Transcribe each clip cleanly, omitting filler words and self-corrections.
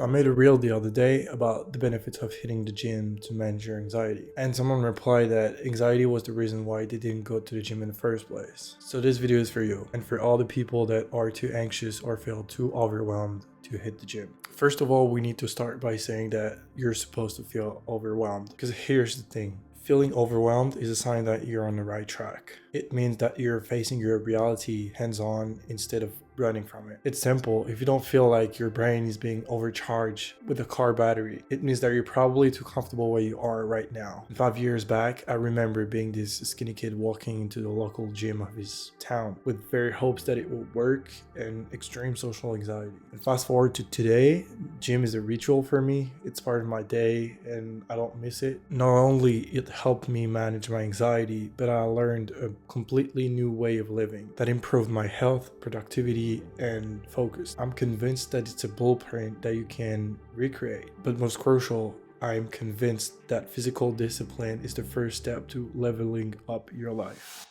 I made a reel the other day about the benefits of hitting the gym to manage your anxiety. And someone replied that anxiety was the reason why they didn't go to the gym in the first place. So this video is for you and for all the people that are too anxious or feel too overwhelmed to hit the gym. First of all, we need to start by saying that you're supposed to feel overwhelmed. Because here's the thing. Feeling overwhelmed is a sign that you're on the right track. It means that you're facing your reality hands-on instead of running from it. It's simple. If you don't feel like your brain is being overcharged with a car battery, it means that you're probably too comfortable where you are right now. 5 years back, I remember being this skinny kid walking into the local gym of his town with very hopes that it would work and extreme social anxiety. And fast forward to today, gym is a ritual for me. It's part of my day and I don't miss it. Not only it helped me manage my anxiety, but I learned a completely new way of living that improved my health, productivity, and focus. I'm convinced that it's a blueprint that you can recreate. But most crucial, I'm convinced that physical discipline is the first step to leveling up your life.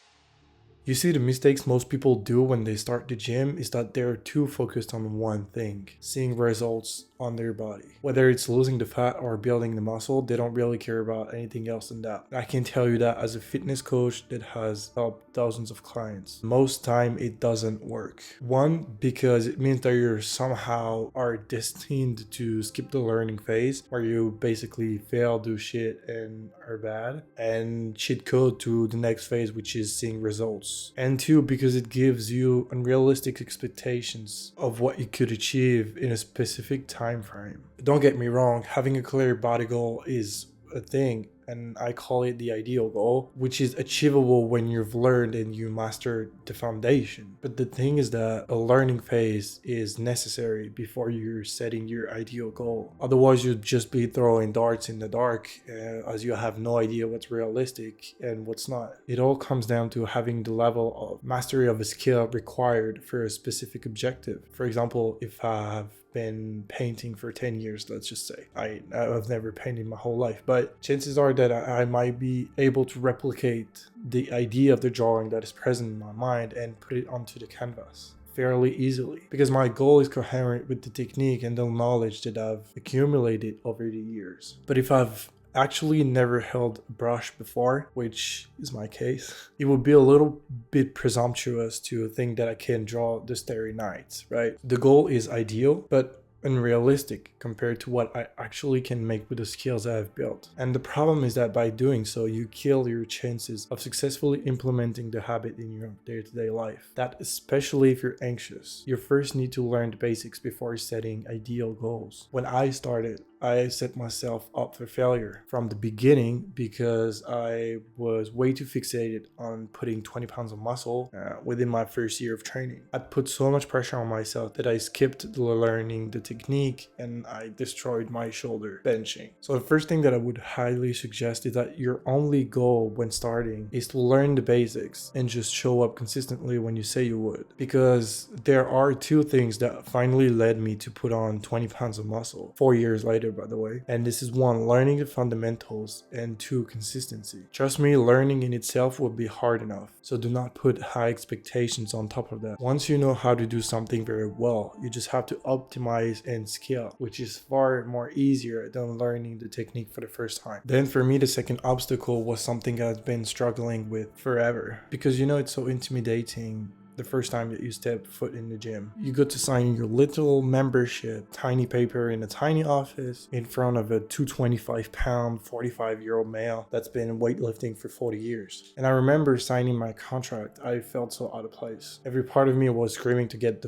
You see, the mistakes most people do when they start the gym is that they're too focused on one thing, seeing results on their body. Whether it's losing the fat or building the muscle, they don't really care about anything else than that. I can tell you that as a fitness coach that has helped thousands of clients. Most time it doesn't work. One, because it means that you somehow are destined to skip the learning phase where you basically fail, do shit, and are bad, and cheat code to the next phase, which is seeing results. And two, because it gives you unrealistic expectations of what you could achieve in a specific time frame. Don't get me wrong, having a clear body goal is a thing, and I call it the ideal goal, which is achievable when you've learned and you mastered the foundation. But the thing is that a learning phase is necessary before you're setting your ideal goal. Otherwise, you'd just be throwing darts in the dark as you have no idea what's realistic and what's not. It all comes down to having the level of mastery of a skill required for a specific objective. For example, if I have been painting for 10 years, let's just say. I've never painted my whole life, but chances are that I might be able to replicate the idea of the drawing that is present in my mind and put it onto the canvas fairly easily, because my goal is coherent with the technique and the knowledge that I've accumulated over the years. But if I've actually never held a brush before, which is my case, it would be a little bit presumptuous to think that I can draw the Starry Nights, right? The goal is ideal, but unrealistic compared to what I actually can make with the skills I have built. And the problem is that by doing so, you kill your chances of successfully implementing the habit in your day-to-day life. That especially if you're anxious. You first need to learn the basics before setting ideal goals. When I started, I set myself up for failure from the beginning because I was way too fixated on putting 20 pounds of muscle within my first year of training. I put so much pressure on myself that I skipped learning the technique and I destroyed my shoulder benching. So the first thing that I would highly suggest is that your only goal when starting is to learn the basics and just show up consistently when you say you would. Because there are two things that finally led me to put on 20 pounds of muscle 4 years later, by the way. And this is one, learning the fundamentals, and two, consistency. Trust me, learning in itself will be hard enough. So do not put high expectations on top of that. Once you know how to do something very well, you just have to optimize and scale, which is far more easier than learning the technique for the first time. Then for me, the second obstacle was something I've been struggling with forever, because it's so intimidating the first time that you step foot in the gym. You go to sign your little membership, tiny paper in a tiny office in front of a 225-pound, 45-year-old male that's been weightlifting for 40 years. And I remember signing my contract, I felt so out of place. Every part of me was screaming to get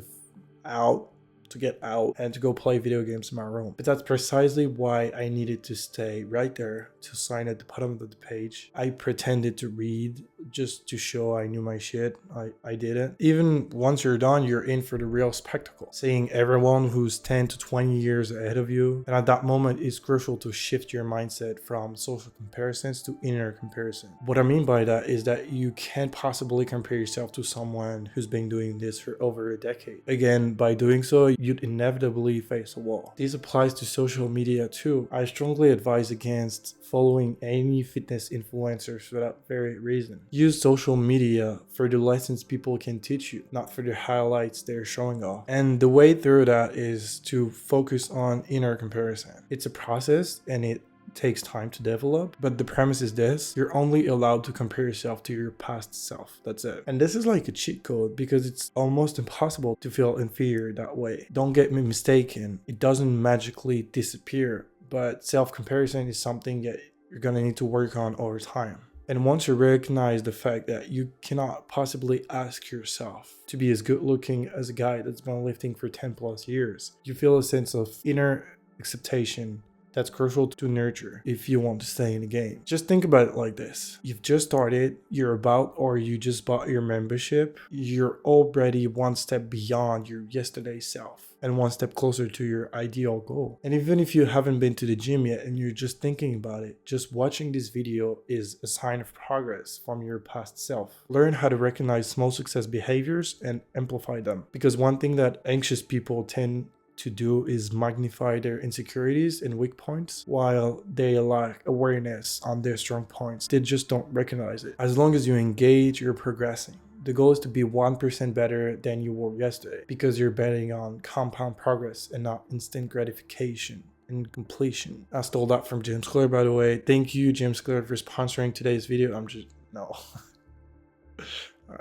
out and to go play video games in my room. But that's precisely why I needed to stay right there to sign at the bottom of the page. I pretended to read just to show I knew my shit. I didn't. Even once you're done, you're in for the real spectacle. Seeing everyone who's 10 to 20 years ahead of you. And at that moment, it's crucial to shift your mindset from social comparisons to inner comparison. What I mean by that is that you can't possibly compare yourself to someone who's been doing this for over a decade. Again, by doing so, you'd inevitably face a wall. This applies to social media too. I strongly advise against following any fitness influencers for that very reason. Use social media for the lessons people can teach you, not for the highlights they're showing off. And the way through that is to focus on inner comparison. It's a process and it takes time to develop, but the premise is this: you're only allowed to compare yourself to your past self. That's it. And this is like a cheat code because it's almost impossible to feel inferior that way. Don't get me mistaken, it doesn't magically disappear, but self-comparison is something that you're gonna need to work on over time. And once you recognize the fact that you cannot possibly ask yourself to be as good looking as a guy that's been lifting for 10 plus years, you feel a sense of inner acceptation that's crucial to nurture if you want to stay in the game. Just think about it like this. You've just started, you're about, or you just bought your membership. You're already one step beyond your yesterday self and one step closer to your ideal goal. And even if you haven't been to the gym yet and you're just thinking about it, just watching this video is a sign of progress from your past self. Learn how to recognize small success behaviors and amplify them. Because one thing that anxious people tend to do is magnify their insecurities and weak points while they lack awareness on their strong points. They just don't recognize it. As long as you engage, you're progressing. The goal is to be 1% better than you were yesterday because you're betting on compound progress and not instant gratification and completion. I stole that from James Clear, by the way. Thank you, James Clear, for sponsoring today's video. I'm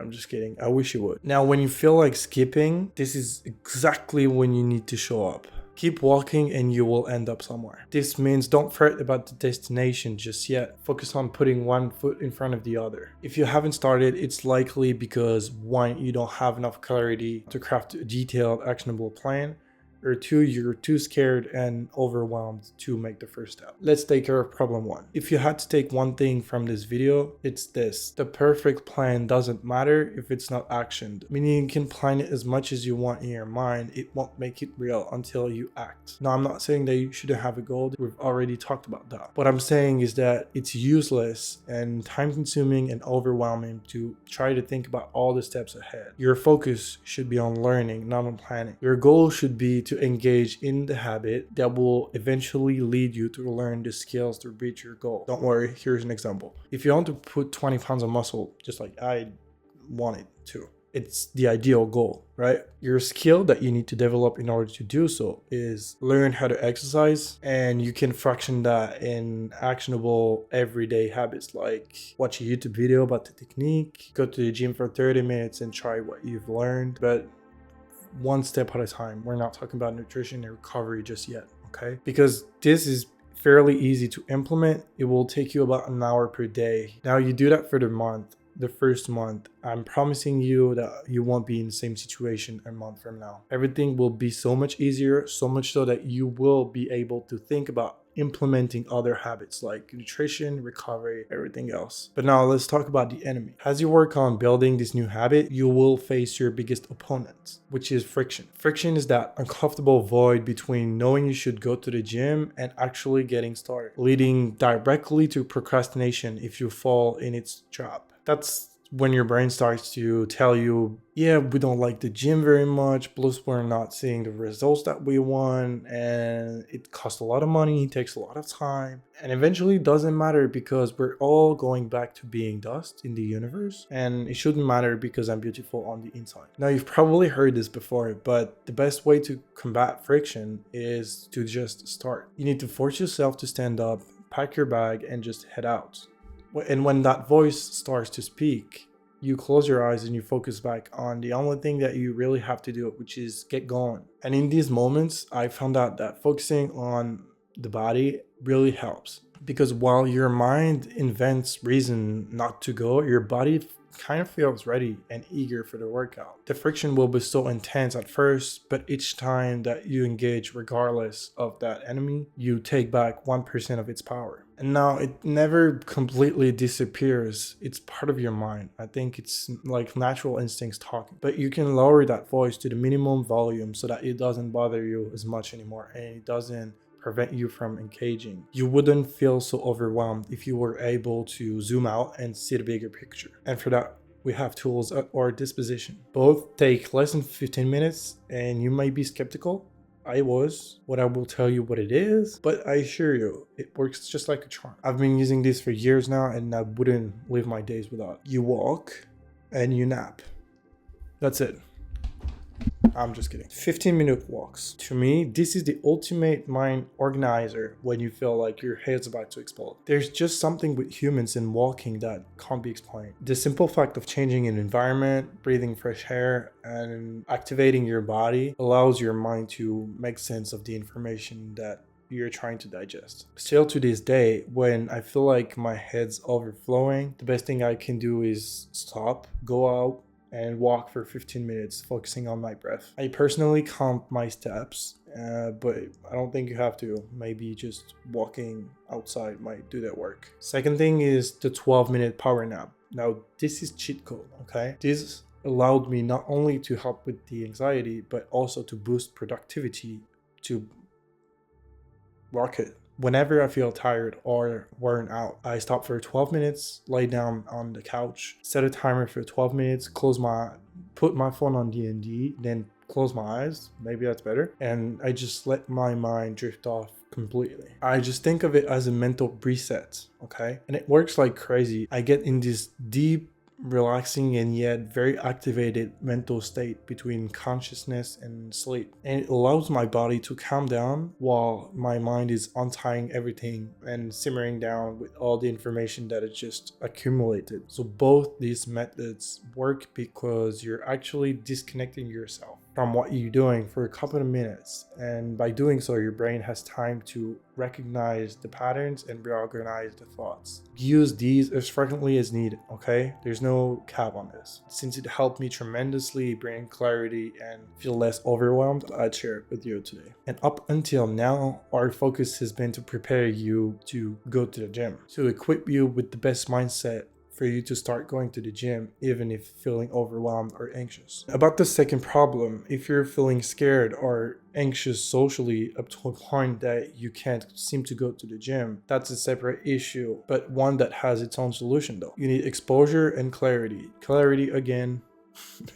just kidding. I wish you would. Now, when you feel like skipping, this is exactly when you need to show up. Keep walking and you will end up somewhere. This means don't fret about the destination just yet. Focus on putting one foot in front of the other. If you haven't started, it's likely because 1, you don't have enough clarity to craft a detailed, actionable plan, or 2, you're too scared and overwhelmed to make the first step. Let's take care of problem 1. If you had to take one thing from this video, it's this: the perfect plan doesn't matter if it's not actioned. Meaning you can plan it as much as you want in your mind, it won't make it real until you act. Now, I'm not saying that you shouldn't have a goal. We've already talked about that. What I'm saying is that it's useless and time consuming and overwhelming to try to think about all the steps ahead. Your focus should be on learning, not on planning. Your goal should be to engage in the habit that will eventually lead you to learn the skills to reach your goal. Don't worry, here's an example. If you want to put 20 pounds of muscle, just like I wanted to, it's the ideal goal, right? Your skill that you need to develop in order to do so is learn how to exercise, and you can fraction that in actionable everyday habits like watch a YouTube video about the technique, go to the gym for 30 minutes and try what you've learned, but one step at a time. We're not talking about nutrition and recovery just yet, okay? Because this is fairly easy to implement. It will take you about an hour per day. Now you do that for the first month. I'm promising you that you won't be in the same situation a month from now. Everything will be so much easier, so much so that you will be able to think about implementing other habits like nutrition, recovery, everything else. But now let's talk about the enemy. As you work on building this new habit, you will face your biggest opponent, which is friction. Friction is that uncomfortable void between knowing you should go to the gym and actually getting started, leading directly to procrastination if you fall in its trap. That's when your brain starts to tell you, yeah, we don't like the gym very much, plus we're not seeing the results that we want, and it costs a lot of money, it takes a lot of time, and eventually it doesn't matter because we're all going back to being dust in the universe, and it shouldn't matter because I'm beautiful on the inside. Now, you've probably heard this before, but the best way to combat friction is to just start. You need to force yourself to stand up, pack your bag, and just head out. And when that voice starts to speak, you close your eyes and you focus back on the only thing that you really have to do, which is get going. And in these moments, I found out that focusing on the body really helps. Because while your mind invents reason not to go, your body kind of feels ready and eager for the workout. The friction will be so intense at first, but each time that you engage, regardless of that enemy, you take back 1% of its power. And now it never completely disappears. It's part of your mind. I think it's like natural instincts talking. But you can lower that voice to the minimum volume so that it doesn't bother you as much anymore and it doesn't prevent you from engaging. You wouldn't feel so overwhelmed if you were able to zoom out and see the bigger picture. And for that we have tools at our disposition. Both take less than 15 minutes, and you might be skeptical. I was, but I will tell you what it is, but I assure you, it works just like a charm. I've been using this for years now, and I wouldn't live my days without it. You walk and you nap. That's it. I'm just kidding. 15-minute walks. To me, this is the ultimate mind organizer when you feel like your head's about to explode. There's just something with humans and walking that can't be explained. The simple fact of changing an environment, breathing fresh air, and activating your body allows your mind to make sense of the information that you're trying to digest. Still to this day, when I feel like my head's overflowing, the best thing I can do is stop, go out, and walk for 15 minutes, focusing on my breath. I personally count my steps, but I don't think you have to. Maybe just walking outside might do that work. Second thing is the 12-minute power nap. Now, this is cheat code, okay? This allowed me not only to help with the anxiety, but also to boost productivity, to rocket. Whenever I feel tired or worn out, I stop for 12 minutes, lay down on the couch, set a timer for 12 minutes, put my phone on D&D, then close my eyes, maybe that's better, and I just let my mind drift off completely. I just think of it as a mental reset, okay? And it works like crazy. I get in this deep, relaxing and yet very activated mental state between consciousness and sleep, and it allows my body to calm down while my mind is untying everything and simmering down with all the information that it just accumulated. So both these methods work because you're actually disconnecting yourself from what you're doing for a couple of minutes, and by doing so your brain has time to recognize the patterns and reorganize the thoughts. Use these as frequently as needed, okay? There's no cap on this. Since it helped me tremendously bring clarity and feel less overwhelmed, I'd share it with you today. And up until now, our focus has been to prepare you to go to the gym, to equip you with the best mindset for you to start going to the gym, even if feeling overwhelmed or anxious. About the second problem, if you're feeling scared or anxious socially up to a point that you can't seem to go to the gym, that's a separate issue, but one that has its own solution though. You need exposure and clarity. Clarity again,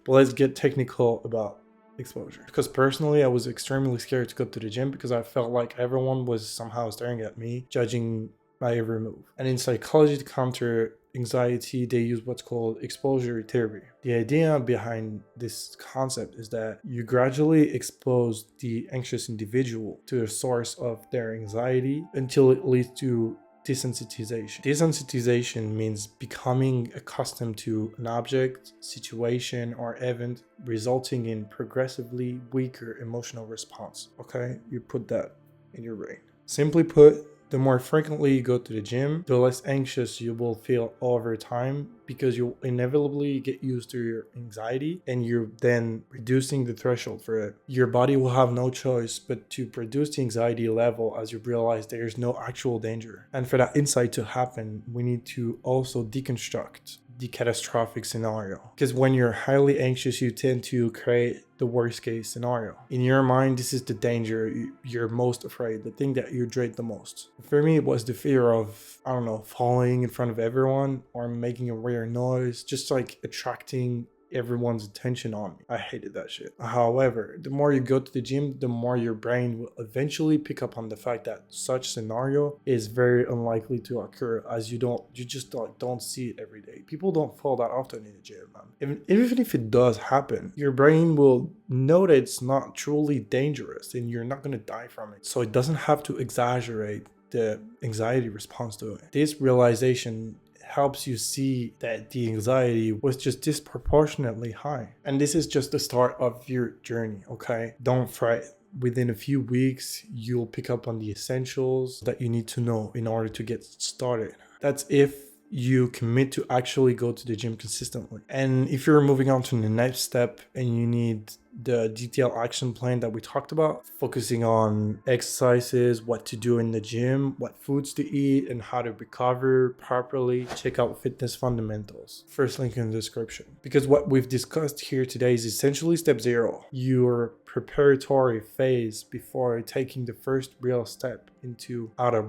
but let's get technical about exposure. Because personally, I was extremely scared to go to the gym because I felt like everyone was somehow staring at me, judging my every move. And in psychology to counter anxiety, they use what's called exposure theory. The idea behind this concept is that you gradually expose the anxious individual to the source of their anxiety until it leads to desensitization. Desensitization means becoming accustomed to an object, situation, or event, resulting in progressively weaker emotional response. Okay, you put that in your brain. Simply put, the more frequently you go to the gym, the less anxious you will feel over time, because you'll inevitably get used to your anxiety and you're then reducing the threshold for it. Your body will have no choice but to reduce the anxiety level as you realize there's no actual danger. And for that insight to happen, we need to also deconstruct the catastrophic scenario, because when you're highly anxious you tend to create the worst case scenario. In your mind, this is the danger you're most afraid, the thing that you dread the most. For me, it was the fear of, I don't know, falling in front of everyone or making a weird noise, just like attracting everyone's attention on me. I hated that shit. However, the more you go to the gym, the more your brain will eventually pick up on the fact that such scenario is very unlikely to occur, as you just don't see it every day. People don't fall that often in the gym, man. Even if it does happen, your brain will know that it's not truly dangerous and you're not going to die from it. So it doesn't have to exaggerate the anxiety response to it. This realization helps you see that the anxiety was just disproportionately high. And this is just the start of your journey, okay? Don't fret. Within a few weeks, you'll pick up on the essentials that you need to know in order to get started. That's if you commit to actually go to the gym consistently. And if you're moving on to the next step and you need the detailed action plan that we talked about, focusing on exercises, what to do in the gym, what foods to eat, and how to recover properly, check out Fitness Fundamentals. First link in the description. Because what we've discussed here today is essentially step 0, your preparatory phase before taking the first real step into outer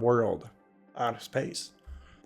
space.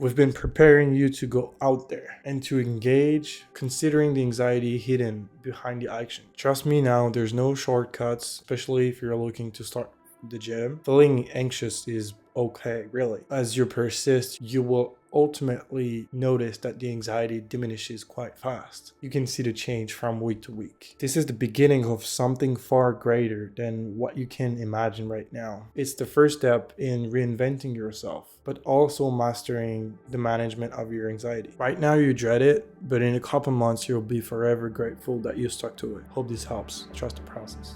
We've been preparing you to go out there and to engage, considering the anxiety hidden behind the action. Trust me now, there's no shortcuts, especially if you're looking to start the gym. Feeling anxious is okay, really. As you persist, you will ultimately notice that the anxiety diminishes quite fast. You can see the change from week to week. This is the beginning of something far greater than what you can imagine right now. It's the first step in reinventing yourself, but also mastering the management of your anxiety. Right now you dread it, but in a couple months you'll be forever grateful that you stuck to it. Hope this helps. Trust the process.